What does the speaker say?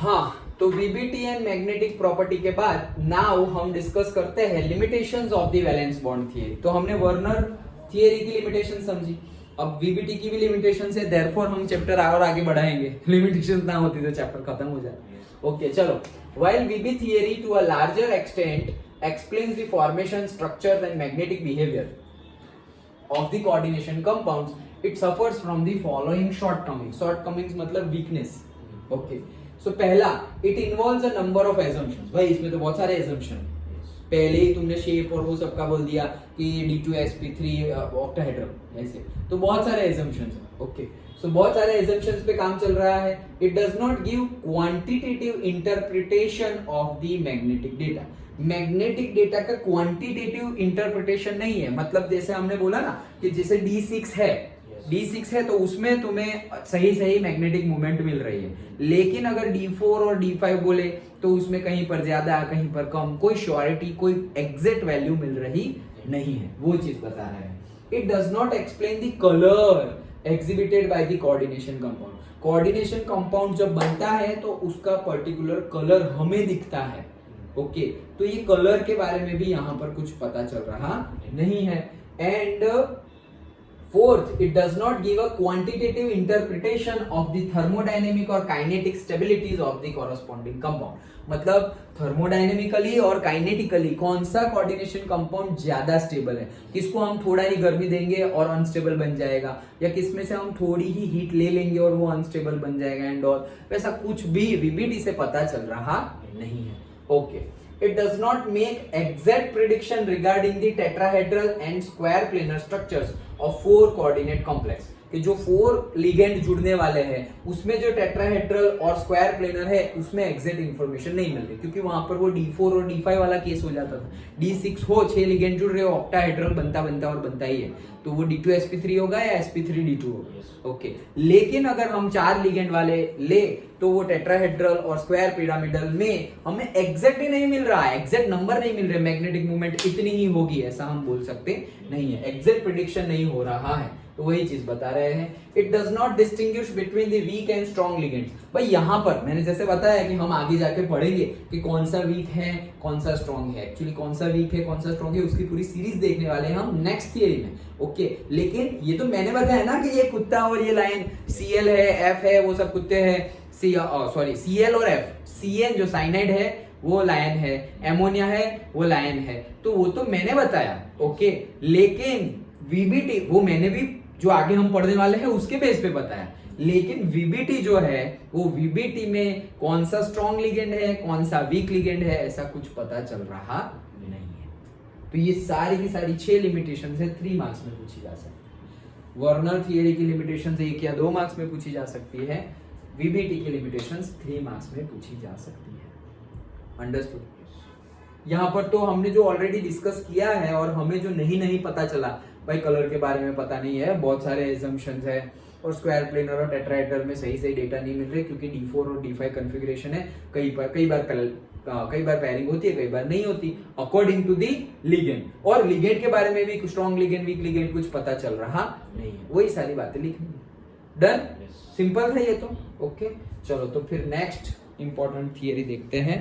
हाँ, तो VBT and magnetic property के बाद नाउ हम डिस्कस करते हैं limitations of the valence bond theory. तो हमने वर्नर थियरी की लिमिटेशन समझी, अब वीबीटी की भी लिमिटेशन है, देयरफॉर हम चैप्टर और आगे बढ़ाएंगे। लिमिटेशन ना होती तो चैप्टर खत्म हो जाता। ओके चलो, while VB theory to a larger extent explains the formation, structure and magnetic behaviour of the coordination compounds, it suffers from the following shortcomings. Shortcomings मतलब weakness. Okay. So पहला, it involves a number of assumptions. भाई इसमें तो बहुत सारे assumption। पहले ही तुमने shape और वो सब का बोल दिया कि D2sp3 ऑक्टाहेड्रल ऐसे, तो बहुत सारे assumptions हैं। Okay. So बहुत सारे assumptions पे काम चल रहा है। It does not give quantitative interpretation of the magnetic data. Magnetic data का क्वांटिटेटिव इंटरप्रिटेशन नहीं है। मतलब जैसे हमने बोला ना कि जैसे D6 है तो उसमें तुम्हें सही मैग्नेटिक मूवमेंट मिल रही है, लेकिन अगर D4 और D5 बोले तो उसमें कहीं पर ज्यादा कहीं पर कम, कोई श्योरिटी कोई एग्जैक्ट वैल्यू मिल रही नहीं है, वो चीज बता रहा है। It does not explain the colour exhibited by the coordination compound. Coordination compound जब बनता है तो उसका पर्टिकुलर कलर हमें दिखता है। ओके तो ये कलर के बारे में भी यहाँ पर कुछ पता चल रहा नहीं है। And fourth, it does not give a quantitative interpretation of the thermodynamic और kinetic stabilities of the corresponding compound. मतलब थर्मोडायनेमिकली और काइनेटिकली कौन सा कोऑर्डिनेशन कंपाउंड ज्यादा स्टेबल है, किसको हम थोड़ा ही गर्मी देंगे और अनस्टेबल बन जाएगा, या किसमें से हम थोड़ी ही हीट ले लेंगे और वो अनस्टेबल बन जाएगा एंड ऑल, वैसा कुछ भी वीबीटी से पता चल रहा नहीं है। Okay. It does not make exact prediction regarding the tetrahedral and square planar structures of 4 coordinate complex. कि जो 4 लिगेंड जुड़ने वाले हैं उसमें जो टेट्राहेड्रल और स्क्वायर प्लेनर है उसमें एग्जैक्ट इंफॉर्मेशन नहीं मिलती, क्योंकि वहां पर वो D4 और D5 वाला केस हो जाता था। D6 हो 6 लिगेंड जुड़ रहे हो, ऑक्टाहेड्रल बनता ही है, तो वो D2sp3 होगा या sp3d2 होगा। ओके लेकिन अगर हम 4 लिगेंड वाले ले तो वो टेट्राहेड्रल और स्क्वायर पिरामिडल में हमें एग्जैक्ट ही नहीं मिल रहा है, एग्जैक्ट नंबर नहीं मिल रहे, मैग्नेटिक मूवमेंट इतनी ही होगी ऐसा हम बोल सकते नहीं है, एग्जैक्ट प्रेडिक्शन नहीं हो रहा है। तो वही चीज बता रहे हैं। It does not distinguish between the weak and strong ligands. भाई यहाँ पर मैंने जैसे बताया कि हम आगे जाके पढ़ेंगे कि कौन सा वीक है कौन सा स्ट्रॉन्ग है, एक्चुअली कौन सा वीक है कौन सा स्ट्रॉन्ग है उसकी पूरी सीरीज देखने वाले हैं हम नेक्स्ट थियरी में। ओके लेकिन ये तो मैंने बताया ना कि ये कुत्ता और ये लाइन, Cl है F है वो सब कुत्ते हैं, Cl और F, Cn जो साइनाइड है वो लायन है, एमोनिया है वो लायन है, तो वो तो मैंने बताया। ओके लेकिन वीबीटी वो मैंने भी जो आगे हम पढ़ने वाले हैं उसके बेस पे बताया, लेकिन वीबीटी जो है वो वीबीटी में कौन सा स्ट्रॉन्ग लिगेंड है कौन सा वीक लिगेंड है ऐसा कुछ पता चल रहा नहीं है। तो ये सारी की सारी 6 लिमिटेशन है 3 मार्क्स में पूछी जा सकती है। वर्नर थियरी की लिमिटेशन 1 या 2 मार्क्स में पूछी जा सकती है, वीबीटी की लिमिटेशन 3 मार्क्स में पूछी जा सकती है। अंडरस्टूड? यहाँ पर तो हमने जो ऑलरेडी डिस्कस किया है और हमें जो नहीं पता चला, भाई कलर के बारे में पता नहीं है, बहुत सारे एजम्पशंस है, और स्क्वायर प्लेनर और टेट्राहेड्रल में सही डेटा नहीं मिल रहे क्योंकि D4 और D5 कॉन्फ़िगरेशन है, कई बार पेयरिंग होती है कई बार नहीं होती अकॉर्डिंग टू दी लिगेंड, और लिगेंड के बारे में भी स्ट्रॉन्ग लिगेंड वीक लिगेंड कुछ पता चल रहा नहीं है। वही सारी बातें लिखनी है। डन? सिंपल है ये तो। ओके चलो तो फिर नेक्स्ट इंपॉर्टेंट थियरी देखते हैं।